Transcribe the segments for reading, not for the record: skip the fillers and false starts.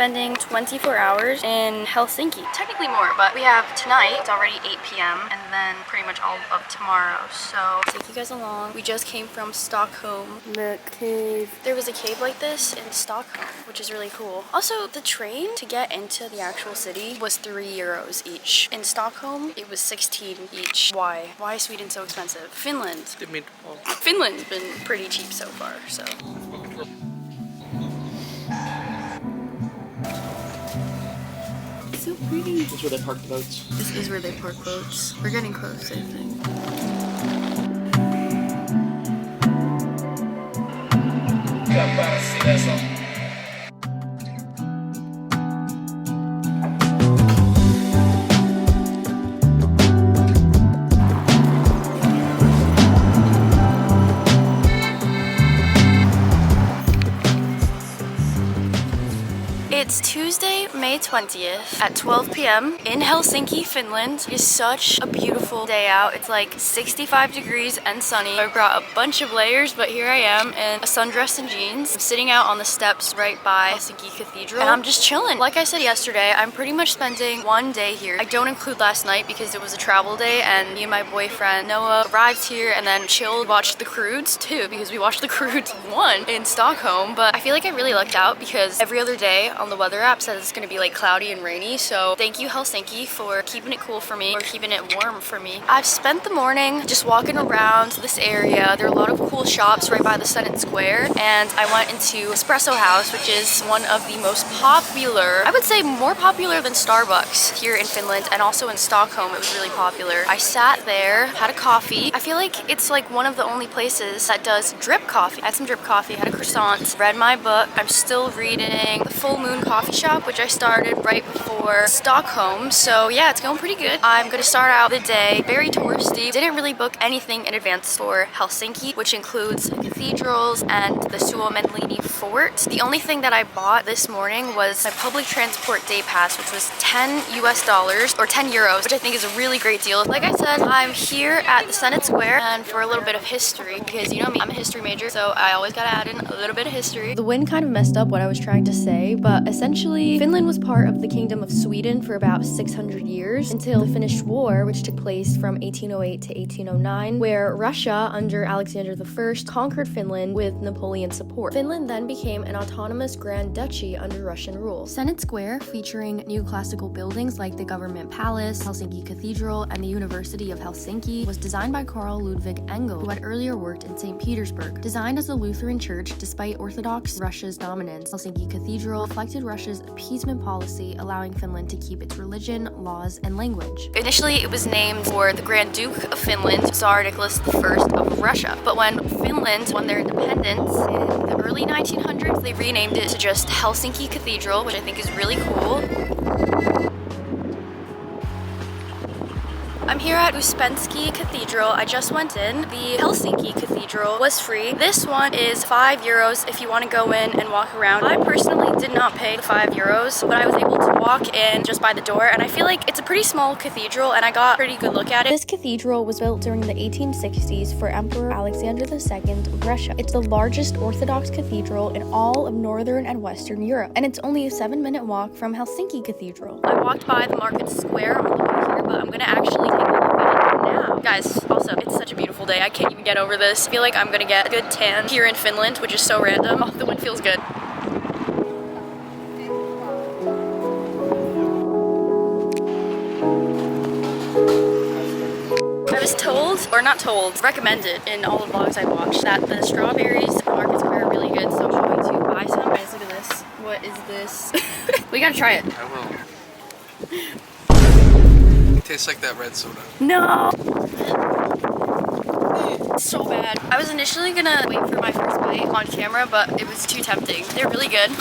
spending 24 hours in Helsinki. Technically more, but we have tonight, it's already 8 p.m. and then pretty much all of tomorrow. So I'll take you guys along. We just came from Stockholm. Look, cave. There was a cave like this in Stockholm, which is really cool. Also, the train to get into the actual city was 3 euros each. In Stockholm, it was 16 each. Why? Why is Sweden so expensive? Finland. Finland's been pretty cheap so far, so. So pretty. This is where they park the boats. This is where they park boats. We're getting close, I think. It's Tuesday, May 20th at 12 p.m. in Helsinki, Finland. It is such a beautiful day out. It's like 65 degrees and sunny. I brought a bunch of layers, but here I am in a sundress and jeans. I'm sitting out on the steps right by Helsinki Cathedral, and I'm just chilling. Like I said yesterday, I'm pretty much spending one day here. I don't include last night because it was a travel day, and me and my boyfriend Noah arrived here and then chilled, watched The Croods too, because we watched The Croods 1 in Stockholm. But I feel like I really lucked out because every other day on the weather app says it's gonna be like cloudy and rainy, so thank you Helsinki for keeping it cool for me, or keeping it warm for me. I've spent the morning just walking around this area. There are a lot of cool shops right by the Senate Square, and I went into Espresso House, which is one of the most popular, I would say more popular than Starbucks here in Finland, and also in Stockholm it was really popular. I sat there, had a coffee. I feel like it's like one of the only places that does drip coffee. I had some drip coffee, had a croissant, read my book. I'm still reading The Full Moon Coffee Shop, which I started right before Stockholm. So yeah, it's going pretty good. I'm gonna start out the day very touristy. Didn't really book anything in advance for Helsinki, which includes cathedrals and the Suomenlinna Fort. The only thing that I bought this morning was my public transport day pass, which was $10 or 10 euros, which I think is a really great deal. Like I said, I'm here at the Senate Square, and for a little bit of history, because you know me, I'm a history major, so I always gotta add in a little bit of history. The wind kind of messed up what I was trying to say, but essentially Finland was part of the Kingdom of Sweden for about 600 years until the Finnish War, which took place from 1808 to 1809, where Russia under Alexander I conquered Finland with Napoleon's support. Finland then became an autonomous Grand Duchy under Russian rule. Senate Square, featuring new classical buildings like the Government Palace, Helsinki Cathedral, and the University of Helsinki, was designed by Carl Ludwig Engel, who had earlier worked in St. Petersburg. Designed as a Lutheran church despite Orthodox Russia's dominance, Helsinki Cathedral reflected Russia's appeasement policy, allowing Finland to keep its religion, laws, and language. Initially, it was named for the Grand Duke of Finland, Tsar Nicholas I of Russia. But when Finland won their independence in the early 1900s, they renamed it to just Helsinki Cathedral, which I think is really cool. I'm here at Uspenski Cathedral. I just went in. The Helsinki Cathedral was free. This one is 5 euros if you want to go in and walk around. I personally did not pay the 5 euros, but I was able to walk in just by the door, and I feel like it's a pretty small cathedral, and I got a pretty good look at it. This cathedral was built during the 1860s for Emperor Alexander II of Russia. It's the largest Orthodox cathedral in all of Northern and Western Europe, and it's only a 7-minute walk from Helsinki Cathedral. I walked by the market square on the way here, but I'm gonna actually take a look at it now. Guys, also, it's such a beautiful day. I can't even get over this. I feel like I'm gonna get a good tan here in Finland, which is so random. Oh, the wind feels good. I was told, or not told, recommended in all the vlogs I watched that the strawberries at Market Square are really good, so I'm going to buy some. Guys, look at this. What is this? We gotta try it. I will. It tastes like that red soda. No! It's so bad. I was initially gonna wait for my first bite on camera, but it was too tempting. They're really good.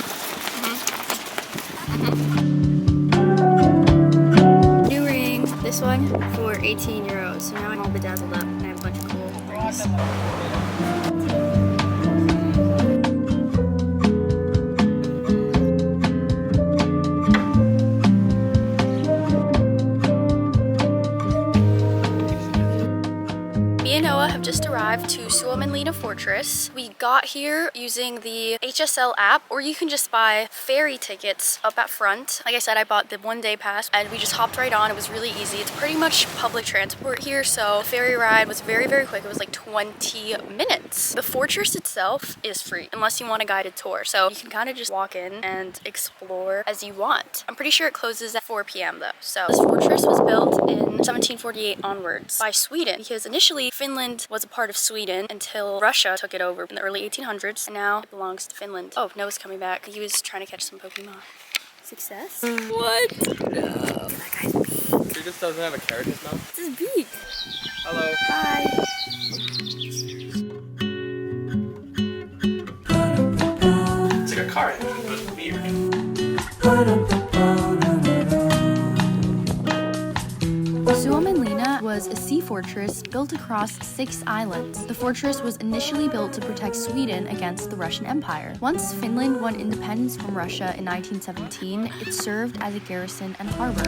New ring. This one for 18 euros. So now I'm all bedazzled up and I have a bunch of cool rings. Have just arrived to Suomenlinna Fortress. We got here using the HSL app, or you can just buy ferry tickets up at front. Like I said, I bought the 1-day pass and we just hopped right on. It was really easy. It's pretty much public transport here, so the ferry ride was very, very quick. It was like 20 minutes. The fortress itself is free unless you want a guided tour, so you can kind of just walk in and explore as you want. I'm pretty sure it closes at 4 p.m. though. So this fortress was built in 1748 onwards by Sweden, because initially Finland was a part of Sweden until Russia took it over in the early 1800s, and now it belongs to Finland. Oh, Noah's coming back. He was trying to catch some Pokemon. Success? What? No. That guy's beak. He just doesn't have a carrot in his mouth. It's his beak. Hello. Bye. It's like a car engine, but weird. Suomenlinna was a sea fortress built across 6 islands. The fortress was initially built to protect Sweden against the Russian Empire. Once Finland won independence from Russia in 1917, it served as a garrison and harbor.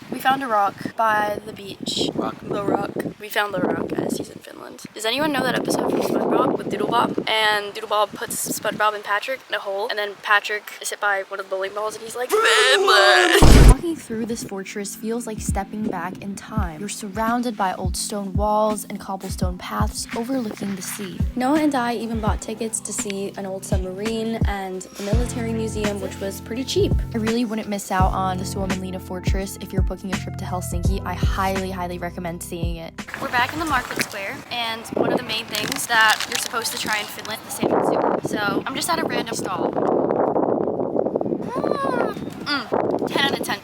We found a rock by the beach. The rock. We found the rock, guys. He's in Finland. Does anyone know that episode from SpongeBob with Doodlebob? And Doodlebob puts SpongeBob and Patrick in a hole, and then Patrick is hit by one of the bowling balls, and he's like, walking through this fortress feels like stepping back in time. You're surrounded by old stone walls and cobblestone paths overlooking the sea. Noah and I even bought tickets to see an old submarine and the military museum, which was pretty cheap. I really wouldn't miss out on the Suomenlinna Fortress if you're booking a trip to Helsinki. I highly, highly recommend seeing it. We're back in the market square, and one of the main things that you're supposed to try in Finland is the salmon soup. So I'm just at a random stall. 10 out of 10.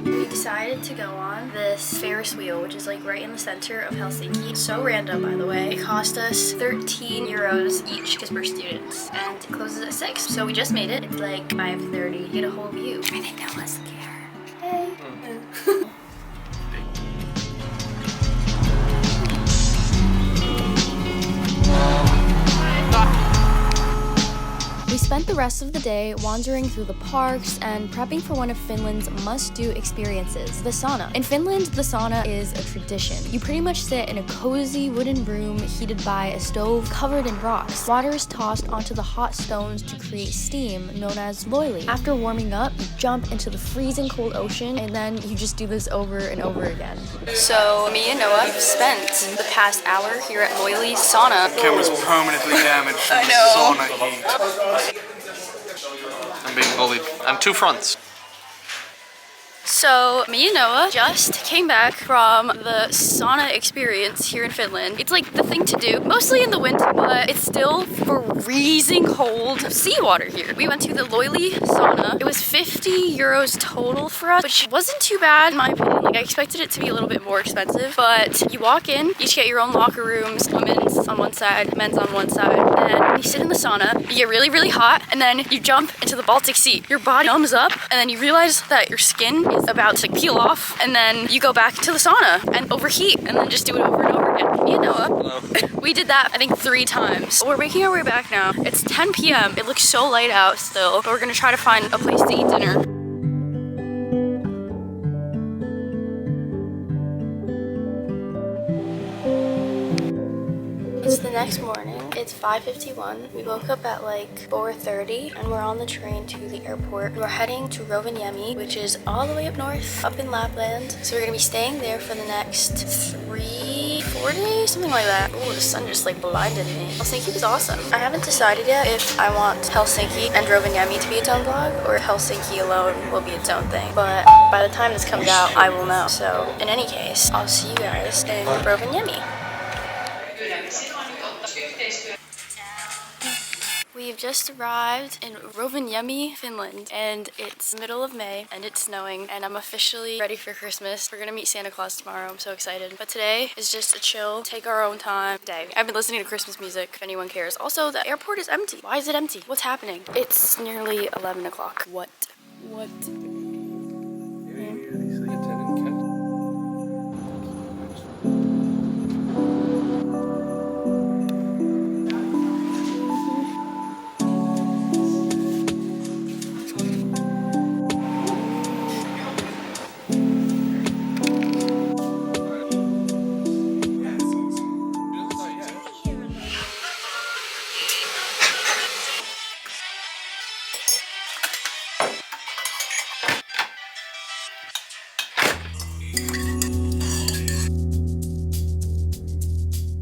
We decided to go on this Ferris wheel, which is like right in the center of Helsinki. So random, by the way. It cost us 13 euros each because we're students, and it closes at 6. So we just made it. It's like 5:30. You get a whole view. I think Noah's scared. Hey. We spent the rest of the day wandering through the parks and prepping for one of Finland's must-do experiences, the sauna. In Finland, the sauna is a tradition. You pretty much sit in a cozy wooden room heated by a stove covered in rocks. Water is tossed onto the hot stones to create steam, known as loili. After warming up, you jump into the freezing cold ocean, and then you just do this over and over again. So me and Noah have spent the past hour here at Loili's sauna. Camera's permanently damaged from I know. sauna heat. I'm being bullied. I'm 2 fronts. So me and Noah just came back from the sauna experience here in Finland. It's like the thing to do, mostly in the winter, but it's still freezing cold seawater here. We went to the Loili sauna. It was 50 euros total for us, which wasn't too bad in my opinion. Like I expected it to be a little bit more expensive, but you walk in, you each get your own locker rooms, women's on one side, men's on one side, and you sit in the sauna, you get really, really hot, and then you jump into the Baltic Sea. Your body numbs up, and then you realize that your skin is about to peel off, and then you go back to the sauna and overheat, and then just do it over and over again. You know it. Hello. We did that, I think, 3 times. We're making our way back now. It's 10 p.m. It looks so light out still, but we're gonna try to find a place to eat dinner. It's the next morning. It's 5:51. We woke up at like 4:30 and we're on the train to the airport. We're heading to Rovaniemi, which is all the way up north, up in Lapland. So we're gonna be staying there for the next 4 days, something like that. Oh, the sun just like blinded me. Helsinki was awesome. I haven't decided yet if I want Helsinki and Rovaniemi to be its own vlog or Helsinki alone will be its own thing. But by the time this comes out, I will know. So in any case, I'll see you guys in Rovaniemi. We've just arrived in Rovaniemi, Finland, and it's middle of May and it's snowing and I'm officially ready for Christmas. We're gonna meet Santa Claus tomorrow. I'm so excited. But today is just a chill, take our own time day. I've been listening to Christmas music if anyone cares. Also, the airport is empty. Why is it empty? What's happening? It's nearly 11 o'clock. What?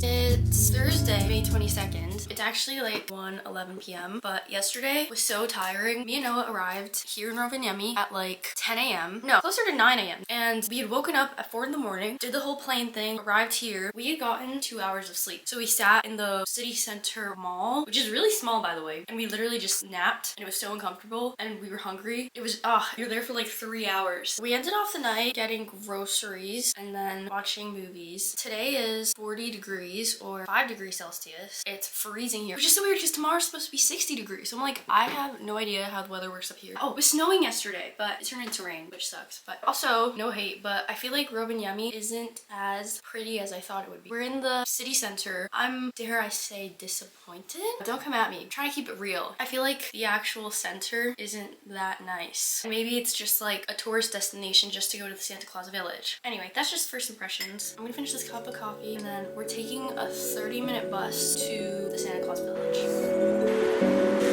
It's Thursday, May 22nd. It's actually like 1:11 p.m. But yesterday was so tiring. Me and Noah arrived here in Rovaniemi at like 10 a.m. No, closer to 9 a.m. And we had woken up at 4 in the morning, did the whole plane thing, arrived here. We had gotten 2 hours of sleep. So we sat in the city center mall, which is really small by the way. And we literally just napped and it was so uncomfortable and we were hungry. It was, we were there for like 3 hours. We ended off the night getting groceries and then watching movies. Today is 40 degrees or 5 degrees Celsius. It's freezing here, which is so weird because tomorrow's supposed to be 60 degrees. So I'm like, I have no idea how the weather works up here. Oh, it was snowing yesterday, but it turned into rain, which sucks. But also, no hate, but I feel like Rovaniemi isn't as pretty as I thought it would be. We're in the city center. I'm, dare I say, disappointed? Don't come at me. I'm trying to keep it real. I feel like the actual center isn't that nice. Maybe it's just like a tourist destination just to go to the Santa Claus village. Anyway, that's just first impressions. I'm gonna finish this cup of coffee and then we're taking a 30-minute bus to the Santa Claus village.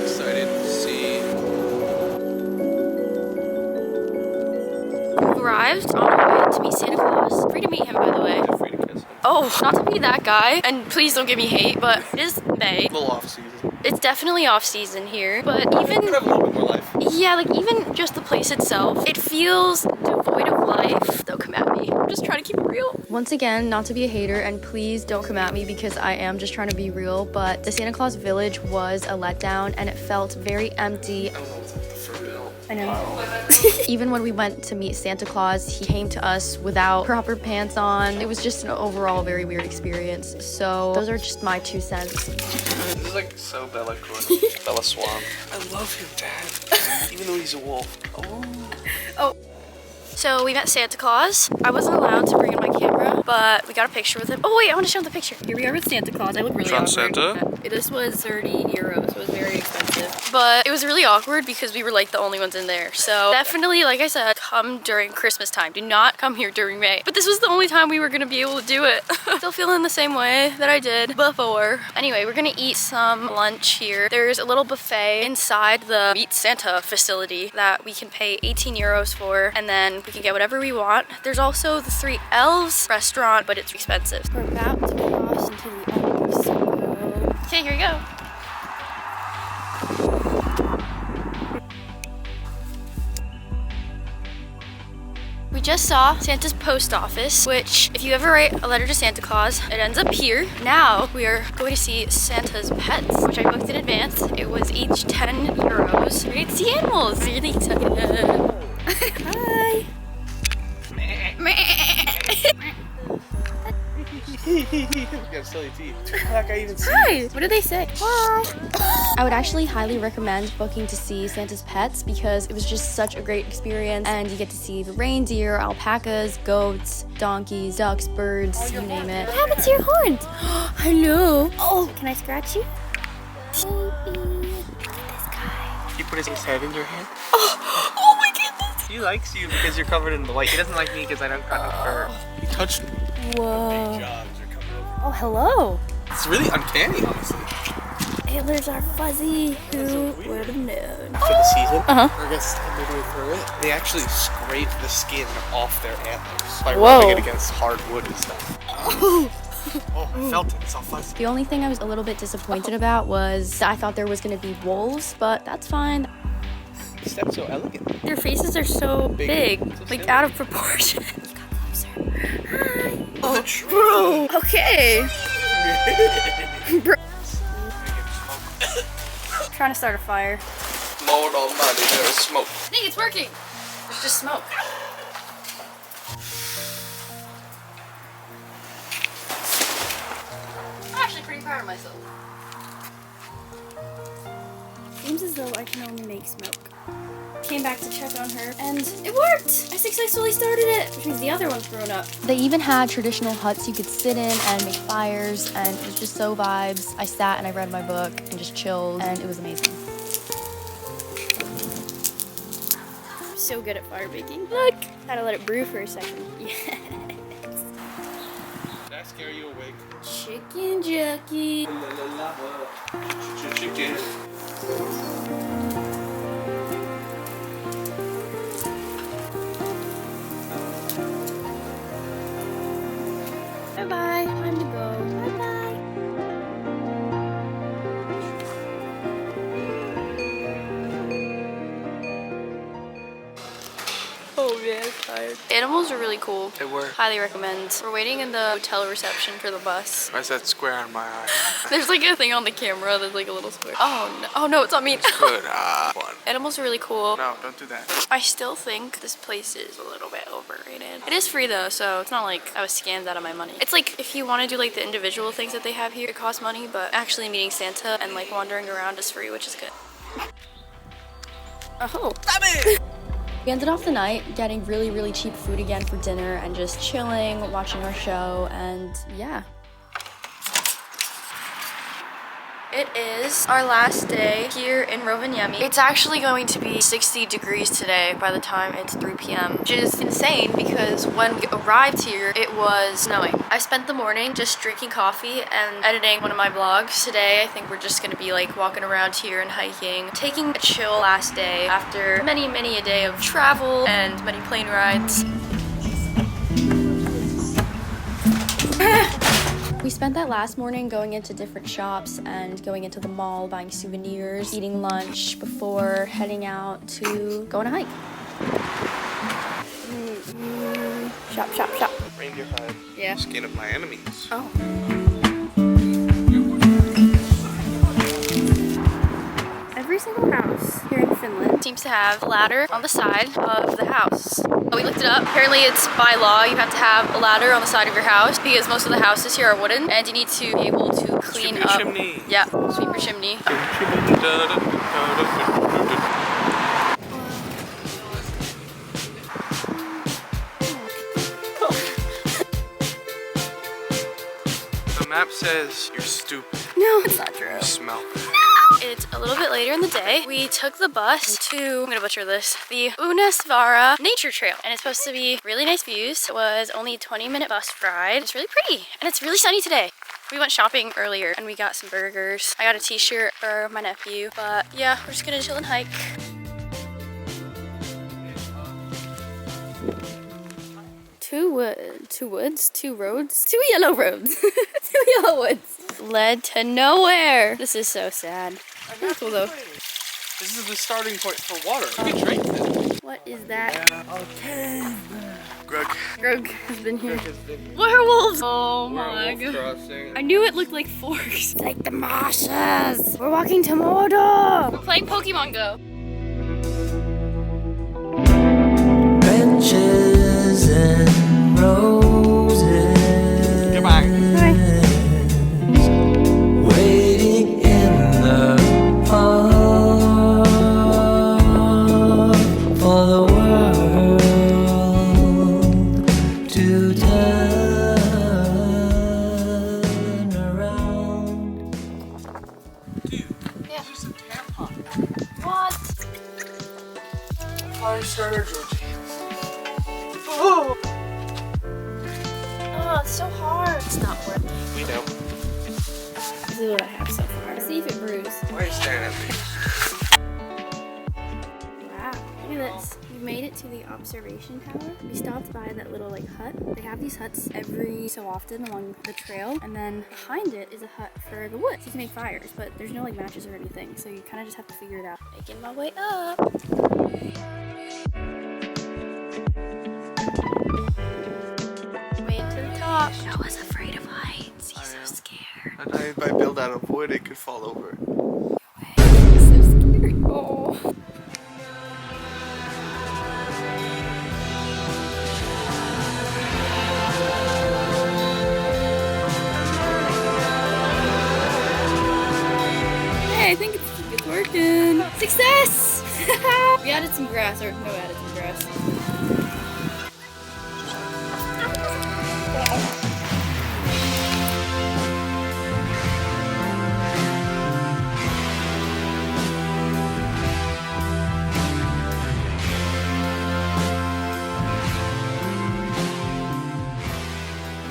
Excited to see. We've arrived on our way to meet Santa Claus. Free to meet him, by the way. Feel free to kiss him. Oh, not to be that guy, and please don't give me hate, but it is May. A little off season. It's definitely off season here, but even, You could have a little bit more life. yeah, like even just the place itself, it feels devoid of life. Don't come at me. I'm just trying to keep it real. Once again, not to be a hater, and please don't come at me because I am just trying to be real, but the Santa Claus village was a letdown and it felt very empty. I know. Even when we went to meet Santa Claus, he came to us without proper pants on. It was just an overall very weird experience. So those are just my 2 cents. This is like so Bella Corn. Bella Swan. I love him, Dad. Even though he's a wolf. Oh. So we met Santa Claus. I wasn't allowed to bring in my camera, but we got a picture with him. Oh wait, I want to show the picture. Here we are with Santa Claus. I look really awkward. Santa? This was 30 euros, so it was very expensive. But it was really awkward because we were like the only ones in there. So definitely, like I said, come during Christmas time. Do not come here during May. But this was the only time we were gonna be able to do it. Still feeling the same way that I did before. Anyway, we're gonna eat some lunch here. There's a little buffet inside the Meet Santa facility that we can pay 18 euros for, and then we can get whatever we want. There's also the 3 Elves restaurant, but it's expensive. We're about to cross into the Alps. Okay, here we go. We just saw Santa's post office, which if you ever write a letter to Santa Claus, it ends up here. Now we are going to see Santa's pets, which I booked in advance. It was each 10 euros. We're going to see animals. Really excited. Hi. You got silly teeth. That guy even sees. Hi. What did they say? Hi. I would actually highly recommend booking to see Santa's pets because it was just such a great experience, and you get to see the reindeer, alpacas, goats, donkeys, ducks, birds, you name it. What happened to your horns? Hello. Oh, can I scratch you? Baby. Look at this guy. He put his head in your hand. Oh my goodness. He likes you because you're covered in the white. He doesn't like me because I don't got no fur. He touched me. Whoa. Jobs are coming over. Oh, hello. It's really uncanny, honestly. Antlers are fuzzy. Who would have known? For the season, Uh-huh. I guess midway through it, they actually scrape the skin off their antlers by Whoa. rubbing it against hard wood and stuff. Oh, I felt it. It's all fuzzy. The only thing I was a little bit disappointed about was I thought there was going to be wolves, but that's fine. You step so elegant. Their faces are so big, So like silly. out of proportion. You got closer. Hi. Oh, bro. Okay. Bro. Trying to start a fire. Lord Almighty, there is smoke. I think it's working. There's just smoke. I'm actually pretty proud of myself. Seems as though I can only make smoke. Came back to check on her, and it worked! I successfully started it, which means the other one's grown up. They even had traditional huts you could sit in and make fires, and it was just so vibes. I sat and I read my book and just chilled, and it was amazing. I'm so good at fire baking. Look! Had to let it brew for a second. Yes! Did that scare you awake? Chicken jockey. Chicken. Bye-bye. Time to go. Bye-bye. Oh man, I'm tired. The animals are really cool. They were. Highly recommend. We're waiting in the hotel reception for the bus. Why is that square on my eye? There's like a thing on the camera that's like a little square. Oh no, oh, no, it's on me. It's good. One. Animals are really cool. No, don't do that. I still think this place is a little bit overrated. It is free though, so it's not like I was scammed out of my money. It's like if you want to do like the individual things that they have here, it costs money, but actually meeting Santa and like wandering around is free, which is good. Oh. Stop it! We ended off the night getting really, really cheap food again for dinner and just chilling, watching our show, and yeah. It is our last day here in Rovaniemi. It's actually going to be 60 degrees today by the time it's 3 p.m. which is insane because when we arrived here, it was snowing. I spent the morning just drinking coffee and editing one of my vlogs. Today, I think we're just gonna be like walking around here and hiking, taking a chill last day after many, many a day of travel and many plane rides. We spent that last morning going into different shops and going into the mall, buying souvenirs, eating lunch before heading out to go on a hike. Shop, shop, shop. Reindeer hide. Yeah. Skin of my enemies. Oh. Every single house here in Finland seems to have a ladder on the side of the house. We looked it up. Apparently it's by law you have to have a ladder on the side of your house because most of the houses here are wooden and you need to be able to clean Sweep your up. chimney. Yeah, sweep your chimney. The map says you're stupid. No, it's not true. You smell bad. It's a little bit later in the day. We took the bus to, I'm gonna butcher this, the Unesvara Nature Trail. And it's supposed to be really nice views. It was only a 20-minute bus ride. It's really pretty and it's really sunny today. We went shopping earlier and we got some burgers. I got a t-shirt for my nephew, but yeah, we're just gonna chill and hike. Two woods, two roads, two yellow roads, two yellow woods. Led to nowhere. This is so sad. That's cool though. This is the starting point for water. You can drink this. What is that? Okay. Greg. Greg has been here. Greg has been Werewolves! Oh my god. crossing. I knew it looked like forks. It's like the marshes. We're walking to Mordor. We're playing Pokemon Go. Benches and roses. Goodbye. Hi. Waiting in the park for the world to turn around. Dude, Yeah. use a tampon. What? Fire starter, Georgie. Oh, it's so hard. It's not worth it. We know. This is what I have so far. Let's see if it brews. Why are you staring at me? Wow, look at this. We made it to the observation tower. We stopped by that little like hut. They have these huts every so often along the trail, and then behind it is a hut for the wood. So you can make fires, but there's no like matches or anything, so you kind of just have to figure it out. Making my way up. Made it to the top. Noah's afraid of heights. He's so scared. And if I build out of wood, it could fall over. He's so scared. Oh. Hey, I think it's working. Success! We added some grass, or no, added some grass.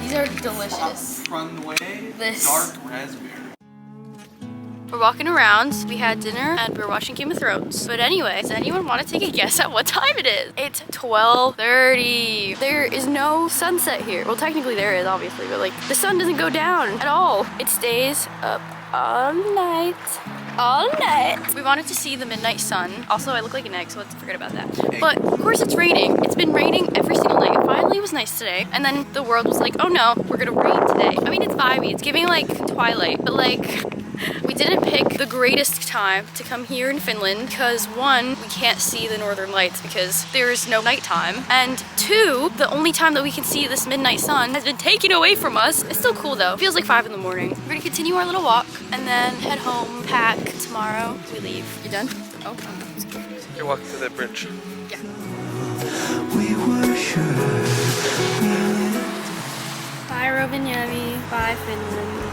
These are delicious. Runway This. dark raspberry. We're walking around, we had dinner, and we're watching Game of Thrones. But anyway, does anyone want to take a guess at what time it is? It's 12:30. There is no sunset here. Well, technically there is, obviously, but like the sun doesn't go down at all. It stays up all night. All night. We wanted to see the midnight sun. Also, I look like an egg, so let's forget about that. But of course it's raining. It's been raining every single night. Finally, it was nice today. And then the world was like, oh no, we're gonna rain today. I mean, it's vibey. It's giving like twilight, but like we didn't pick the greatest time to come here in Finland because one, we can't see the northern lights because there's no nighttime. And two, the only time that we can see this midnight sun has been taken away from us. It's still cool though. It feels like 5 in the morning. We're gonna continue our little walk and then head home, pack. Tomorrow we leave. You done? Oh, You're walking to the bridge. yeah. We were sure. Bye Rovaniemi. Bye Finland.